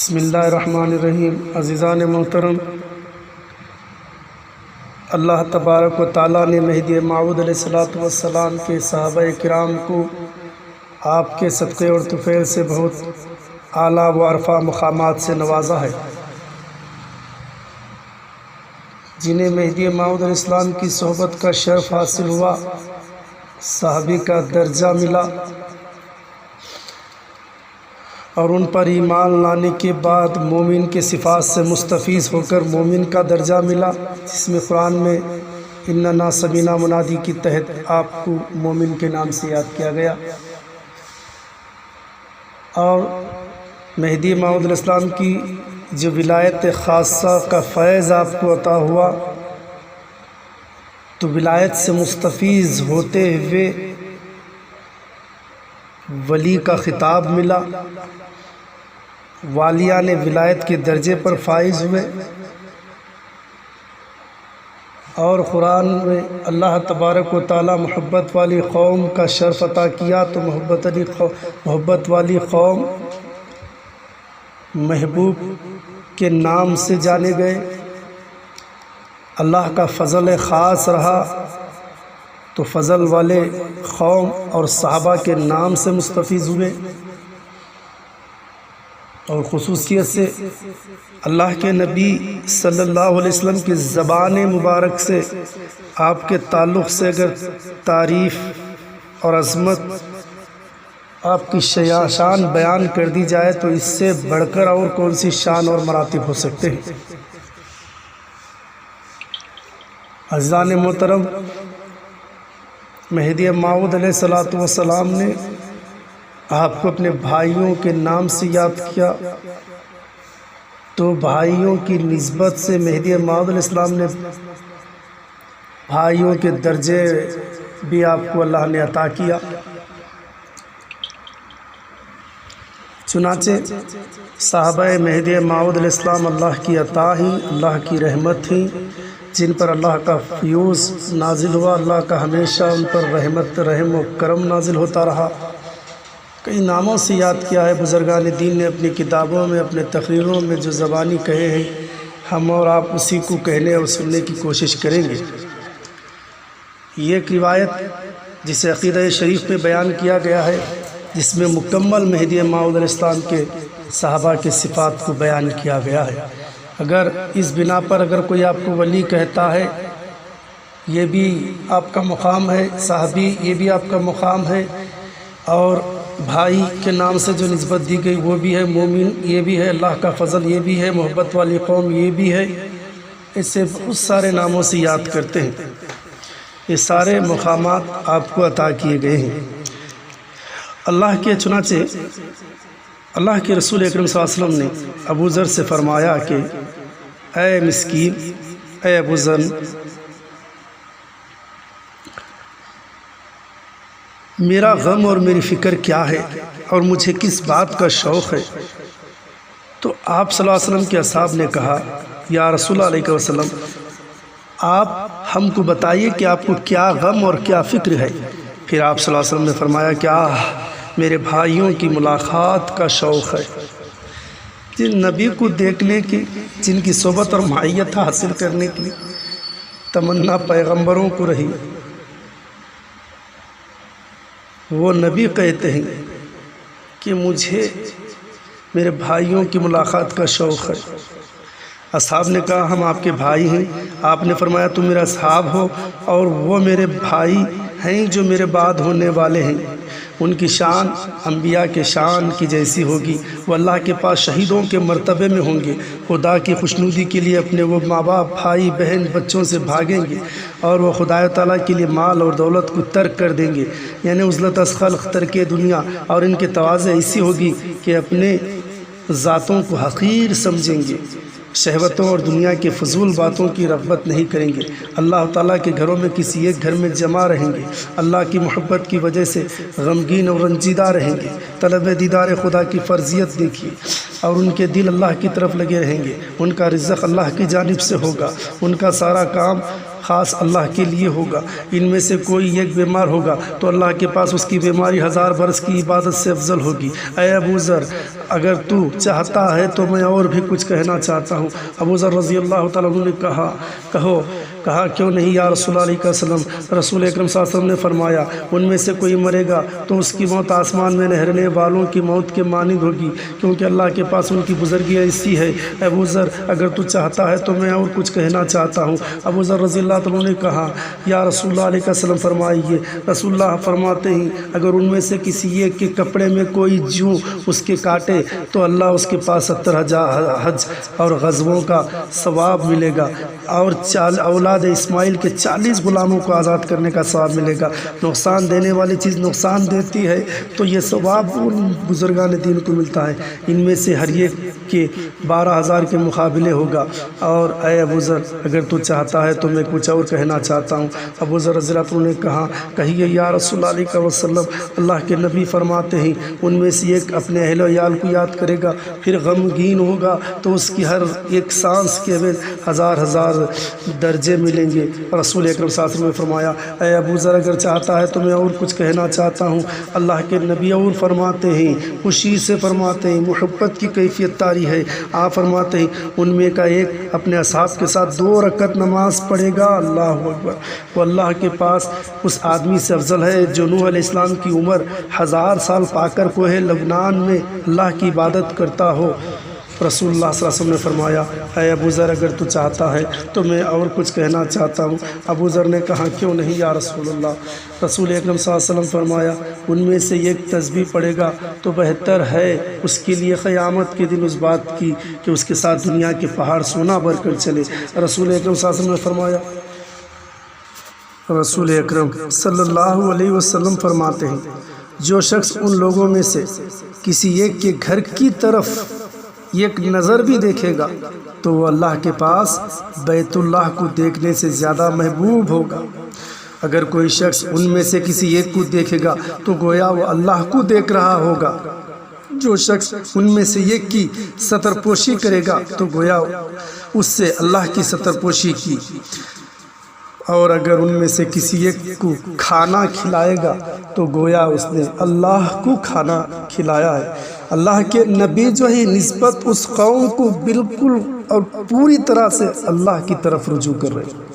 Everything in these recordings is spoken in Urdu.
بسم اللہ الرحمن الرحیم۔ عزیزان محترم، اللہ تبارک و تعالیٰ نے مہدی موعود علیہ السلام کے صحابہ کرام کو آپ کے صدقے اور طفیل سے بہت اعلیٰ و عرفہ مقامات سے نوازا ہے، جنہیں مہدی موعود علیہ السلام کی صحبت کا شرف حاصل ہوا، صحابی کا درجہ ملا، اور ان پر ایمان لانے کے بعد مومن کے صفات سے مستفیض ہو کر مومن کا درجہ ملا، جس میں قرآن میں اننا سمینا منادی کے تحت آپ کو مومن کے نام سے یاد کیا گیا، اور مہدی موعود علیہ السلام کی جو ولایت خاصہ کا فیض آپ کو عطا ہوا، تو ولایت سے مستفیض ہوتے ہوئے ولی کا خطاب ملا، والیان ولایت کے درجے پر فائز ہوئے، اور قرآن میں اللہ تبارک و تعالی محبت والی قوم کا شرف عطا کیا، تو محبت والی قوم محبوب کے نام سے جانے گئے۔ اللہ کا فضل خاص رہا تو فضل والے قوم اور صحابہ کے نام سے مستفیض ہوئے، اور خصوصیت سے اللہ کے نبی صلی اللہ علیہ وسلم کی زبان مبارک سے آپ کے تعلق سے اگر تعریف اور عظمت آپ کی شان بیان کر دی جائے تو اس سے بڑھ کر اور کون سی شان اور مراتب ہو سکتے ہیں۔ عزیزان محترم، مہدی موعود علیہ السلام نے آپ کو اپنے بھائیوں کے نام سے یاد کیا، تو بھائیوں کی نسبت سے مہدی موعود علیہ السلام نے بھائیوں کے درجے بھی آپ کو اللہ نے عطا کیا۔ چنانچہ صحابہ مہدی موعود علیہ السلام اللہ کی عطا ہی، اللہ کی رحمت تھی، جن پر اللہ کا فیوز نازل ہوا، اللہ کا ہمیشہ ان پر رحمت، رحم و کرم نازل ہوتا رہا۔ کئی ناموں سے یاد کیا ہے بزرگان دین نے اپنی کتابوں میں، اپنے تقریروں میں جو زبانی کہے ہیں، ہم اور آپ اسی کو کہنے اور سننے کی کوشش کریں گے۔ یہ ایک روایت جسے عقیدہ شریف میں بیان کیا گیا ہے، جس میں مکمل مہدی موعود علیہ السلام کے صحابہ کے صفات کو بیان کیا گیا ہے۔ اگر اس بنا پر اگر کوئی آپ کو ولی کہتا ہے، یہ بھی آپ کا مقام ہے، صحابی یہ بھی آپ کا مقام ہے، اور بھائی کے نام سے جو نسبت دی گئی وہ بھی ہے، مومن یہ بھی ہے، اللہ کا فضل یہ بھی ہے، محبت والی قوم یہ بھی ہے، اسے بہت سارے ناموں سے یاد کرتے ہیں۔ یہ سارے مقامات آپ کو عطا کیے گئے ہیں اللہ کے۔ چنانچہ اللہ کے رسول اکرم صلی اللہ علیہ وسلم نے ابو ذر سے فرمایا کہ اے مسکین، اے ابو ذر، میرا غم اور میری فکر کیا ہے اور مجھے کس بات کا شوق ہے؟ تو آپ صلی اللہ علیہ وسلم کے اصحاب نے کہا، یا رسول اللہ علیہ وسلم، آپ ہم کو بتائیے کہ آپ کو کیا غم اور کیا فکر ہے؟ پھر آپ صلی اللہ علیہ وسلم نے فرمایا کہ میرے بھائیوں کی ملاقات کا شوق ہے، جن نبی کو دیکھنے کی، جن کی صحبت اور معیت حاصل کرنے کی تمنا پیغمبروں کو رہی، وہ نبی کہتے ہیں کہ مجھے میرے بھائیوں کی ملاقات کا شوق ہے۔ اصحاب نے کہا، ہم آپ کے بھائی ہیں۔ آپ نے فرمایا، تم میرا اصحاب ہو اور وہ میرے بھائی ہیں جو میرے بعد ہونے والے ہیں، ان کی شان انبیاء کے شان کی جیسی ہوگی، وہ اللہ کے پاس شہیدوں کے مرتبے میں ہوں گے، خدا کی خوشنودی کے لیے اپنے وہ ماں باپ، بھائی بہن، بچوں سے بھاگیں گے، اور وہ خدا تعالیٰ کے لیے مال اور دولت کو ترک کر دیں گے، یعنی عزلت از خلق ترک دنیا، اور ان کے تواضع ایسی ہوگی کہ اپنے ذاتوں کو حقیر سمجھیں گے، شہوتوں اور دنیا کے فضول باتوں کی رغبت نہیں کریں گے، اللہ تعالیٰ کے گھروں میں کسی ایک گھر میں جمع رہیں گے، اللہ کی محبت کی وجہ سے غمگین اور رنجیدہ رہیں گے، طلب دیدار خدا کی فرضیت دیکھیے، اور ان کے دل اللہ کی طرف لگے رہیں گے، ان کا رزق اللہ کی جانب سے ہوگا، ان کا سارا کام خاص اللہ کے لیے ہوگا۔ ان میں سے کوئی ایک بیمار ہوگا تو اللہ کے پاس اس کی بیماری 1000 برس کی عبادت سے افضل ہوگی۔ اے ابو ذر، اگر تو چاہتا ہے تو میں اور بھی کچھ کہنا چاہتا ہوں۔ ابو ذر رضی اللہ تعالیٰ عنہ نے کہا کیوں نہیں یا رسول اللہ علیہ وسلم۔ رسول اکرم صلی اللہ علیہ وسلم نے فرمایا ان میں سے کوئی مرے گا تو اس کی موت آسمان میں نہرنے والوں کی موت کے مانند ہوگی، کیونکہ اللہ کے پاس ان کی بزرگی ایسی ہے۔ ابو ذر، اگر تو چاہتا ہے تو میں اور کچھ کہنا چاہتا ہوں۔ ابو ذر رضی اللہ تعالیٰ عنہ نے کہا یا رسول اللہ علیہ وسلم فرمائیے۔ رسول اللہ فرماتے ہیں اگر ان میں سے کسی ایک کے کپڑے میں کوئی جوں اس کے کاٹے تو اللہ اس کے پاس 70,000 حج اور غزووں کا ثواب ملے گا، اور اولاد اسماعیل کے 40 غلاموں کو آزاد کرنے کا ثواب ملے گا۔ نقصان دینے والی چیز نقصان دیتی ہے تو یہ ثواب ان بزرگان دین کو ملتا ہے۔ ان میں سے ہر ایک کے 12,000 کے مقابلے ہوگا۔ اور اے ابو ذر، اگر تو چاہتا ہے تو میں کچھ اور کہنا چاہتا ہوں۔ ابو ذر رضی اللہ عنہ نے کہا کہیے یا رسول اللہ علیہ وسلم۔ اللہ کے نبی فرماتے ہیں ان میں سے ایک اپنے اہل و عیال کو یاد کرے گا، پھر غمگین ہوگا تو اس کی ہر ایک سانس کے میں 1000 درجے ملیں گے۔ رسول اکرم صلی اللہ علیہ وسلم نے فرمایا اے ابو ذر، اگر چاہتا ہے تو میں اور کچھ کہنا چاہتا ہوں۔ اللہ کے نبی اور فرماتے ہیں، خوشی سے فرماتے ہیں، محبت کی کیفیت طاری ہے۔ آپ فرماتے ہیں ان میں کا ایک اپنے اصحاب کے ساتھ 2 رکعت نماز پڑھے گا، اللہ اکبر، وہ اللہ کے پاس اس آدمی سے افضل ہے جو نوح علیہ السلام کی عمر 1000 سال پا کر کوہ لبنان میں اللہ کی عبادت کرتا ہو۔ رسول اللہ صلی اللہ علیہ وسلم نے فرمایا اے ابو ذر، اگر تو چاہتا ہے تو میں اور کچھ کہنا چاہتا ہوں۔ ابو ذر نے کہا کیوں نہیں یا رسول اللہ۔ رسول اکرم صلی اللہ علیہ وسلم فرمایا ان میں سے ایک تسبیح پڑھے گا تو بہتر ہے اس کے لیے قیامت کے دن اس بات کی کہ اس کے ساتھ دنیا کے پہاڑ سونا بھر کر چلے۔ رسول اکرم صلی اللہ علیہ وسلم نے فرمایا رسول اکرم صلی اللہ علیہ وسلم فرماتے ہیں جو شخص ان لوگوں میں سے کسی ایک کے گھر کی طرف ایک نظر بھی دیکھے گا تو وہ اللہ کے پاس بیت اللہ کو دیکھنے سے زیادہ محبوب ہوگا۔ اگر کوئی شخص ان میں سے کسی ایک کو دیکھے گا تو گویا وہ اللہ کو دیکھ رہا ہوگا۔ جو شخص ان میں سے ایک کی ستر پوشی کرے گا تو گویا اس سے اللہ کی ستر پوشی کی۔ اور اگر ان میں سے کسی ایک کو کھانا کھلائے گا تو گویا اس نے اللہ کو کھانا کھلایا ہے۔ اللہ کے نبی جو ہے نسبت اس قوم کو بالکل اور پوری طرح سے اللہ کی طرف رجوع کر رہے ہیں۔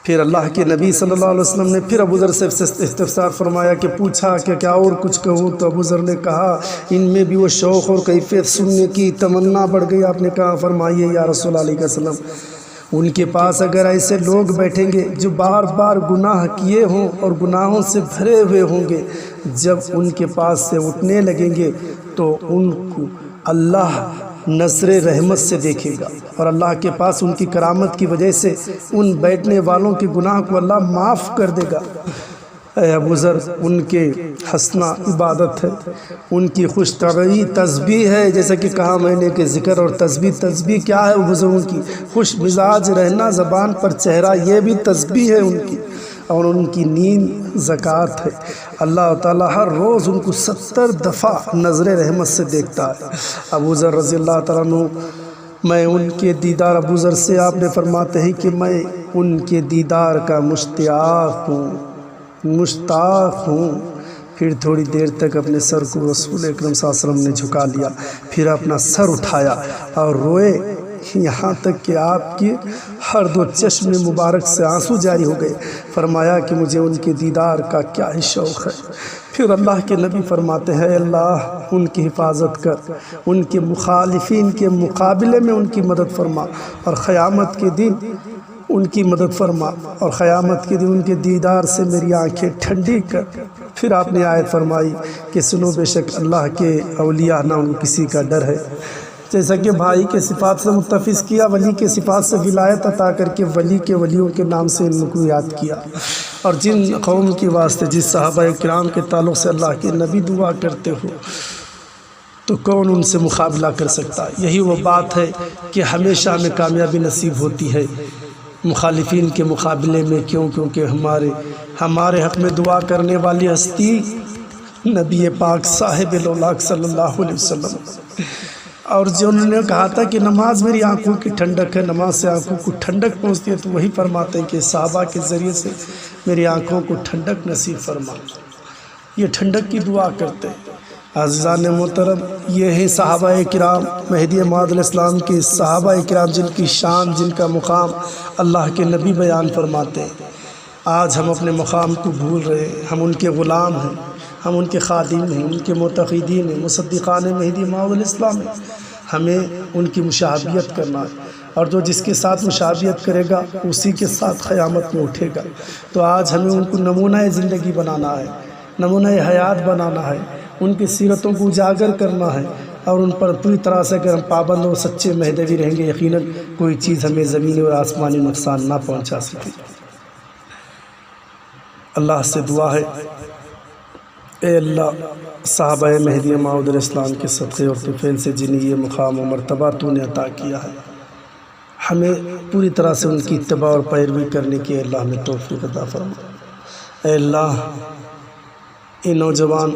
پھر اللہ کے نبی صلی اللہ علیہ وسلم نے پھر ابو ذر سے استفسار فرمایا کہ پوچھا کہ کیا اور کچھ کہوں؟ تو ابو ذر نے کہا ان میں بھی وہ شوق اور کیفیت سننے کی تمنا بڑھ گئی۔ آپ نے کہا فرمائیے یا رسول اللہ علیہ وسلم۔ ان کے پاس اگر ایسے لوگ بیٹھیں گے جو بار بار گناہ کیے ہوں اور گناہوں سے بھرے ہوئے ہوں گے، جب ان کے پاس سے اٹھنے لگیں گے تو ان کو اللہ نظر رحمت سے دیکھے گا، اور اللہ کے پاس ان کی کرامت کی وجہ سے ان بیٹھنے والوں کے گناہ کو اللہ معاف کر دے گا۔ اے ابو ذر، ان کے ہنسنا عبادت ہے، ان کی خوش طبعی تسبیح ہے، جیسا کہ کہا میں نے کہ ذکر اور تسبیح کیا ہے؟ بزرگوں کی خوش مزاج رہنا، زبان پر چہرہ، یہ بھی تسبیح ہے ان کی، اور ان کی نیند زکوٰۃ ہے۔ اللہ تعالیٰ ہر روز ان کو 70 دفعہ نظر رحمت سے دیکھتا ہے۔ ابو ذر رضی اللہ تعالیٰ عنہ، میں ان کے دیدار، ابو ذر سے آپ نے فرماتے ہیں کہ میں ان کے دیدار کا مشتاق ہوں۔ پھر تھوڑی دیر تک اپنے سر کو رسول اکرم صلی اللہ علیہ وسلم نے جھکا لیا، پھر اپنا سر اٹھایا اور روئے، یہاں تک کہ آپ کی ہر 2 چشم مبارک سے آنسو جاری ہو گئے۔ فرمایا کہ مجھے ان کے دیدار کا کیا ہی شوق ہے۔ پھر اللہ کے نبی فرماتے ہیں اللہ ان کی حفاظت کر، ان کے مخالفین کے مقابلے میں ان کی مدد فرما، اور قیامت کے دن ان کی مدد فرما، اور قیامت کے دن ان کے دیدار سے میری آنکھیں ٹھنڈی کر۔ پھر آپ نے آیت فرمائی کہ سنو، بے شک اللہ کے اولیاء نہ ان کسی کا ڈر ہے۔ جیسا کہ بھائی کے صفات سے متفق کیا، ولی کے صفات سے ولایت عطا کر کے ولی کے ولیوں کے نام سے ان کو یاد کیا، اور جن قوم کے واسطے جس صحابہ کرام کے تعلق سے اللہ کے نبی دعا کرتے ہو تو کون ان سے مقابلہ کر سکتا ہے؟ یہی وہ بات ہے کہ ہمیشہ ہمیں کامیابی نصیب ہوتی ہے مخالفین کے مقابلے میں۔ کیونکہ ہمارے حق میں دعا کرنے والی ہستی نبی پاک صاحب الاولاق صلی اللہ علیہ وسلم۔ اور جو انہوں نے کہا تھا کہ نماز میری آنکھوں کی ٹھنڈک ہے، نماز سے آنکھوں کو ٹھنڈک پہنچتی ہے، تو وہی فرماتے ہیں کہ صحابہ کے ذریعے سے میری آنکھوں کو ٹھنڈک نصیب فرما۔ یہ ٹھنڈک کی دعا کرتے ہیں۔ عزیزان محترم، یہ ہیں صحابہ کرام، مہدی موعود علیہ السلام کے صحابہ کرام، جن کی شان، جن کا مقام اللہ کے نبی بیان فرماتے ہیں۔ آج ہم اپنے مقام کو بھول رہے ہیں، ہم ان کے غلام ہیں، ہم ان کے خادم ہیں، ان کے معتقدین ہیں، مصدقان مہدی موعود علیہ السلام ہیں۔ ہمیں ان کی مشابہت کرنا ہے، اور جو جس کے ساتھ مشابہت کرے گا اسی کے ساتھ قیامت میں اٹھے گا۔ تو آج ہمیں ان کو نمونہ زندگی بنانا ہے، نمونہ حیات بنانا ہے، ان کی سیرتوں کو اجاگر کرنا ہے، اور ان پر پوری طرح سے اگر ہم پابند اور سچے مہدوی رہیں گے، یقیناً کوئی چیز ہمیں زمینی اور آسمانی نقصان نہ پہنچا سکے۔ اللہ سے دعا ہے، اے اللہ، صحابہ مہدی موعود علیہ السلام کے صدقے اور طفیل سے جنہیں یہ مقام و مرتبہ تو نے عطا کیا ہے، ہمیں پوری طرح سے ان کی اتباع اور پیروی کرنے کی اللہ ہمیں توفیق عطا فرما۔ اے اللہ، یہ نوجوان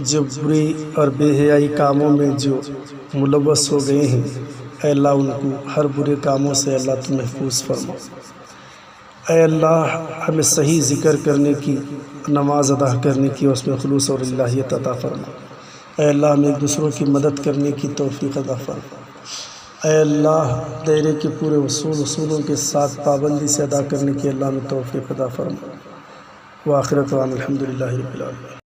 جو بری اور بے حیائی کاموں میں جو ملوث ہو گئے ہیں، اے اللہ ان کو ہر برے کاموں سے اللہ تو محفوظ فرما۔ اے اللہ، ہمیں صحیح ذکر کرنے کی، نماز ادا کرنے کی، اس میں خلوص اور الہیت عطا فرما۔ اے اللہ، ہمیں ایک دوسروں کی مدد کرنے کی توفیق عطا فرما۔ اے اللہ، دائرے کے پورے اصولوں کے ساتھ پابندی سے ادا کرنے کی اللہ ہمیں توفیق عطا فرما۔ وآخر دعوانا الحمدللہ رب العالمین۔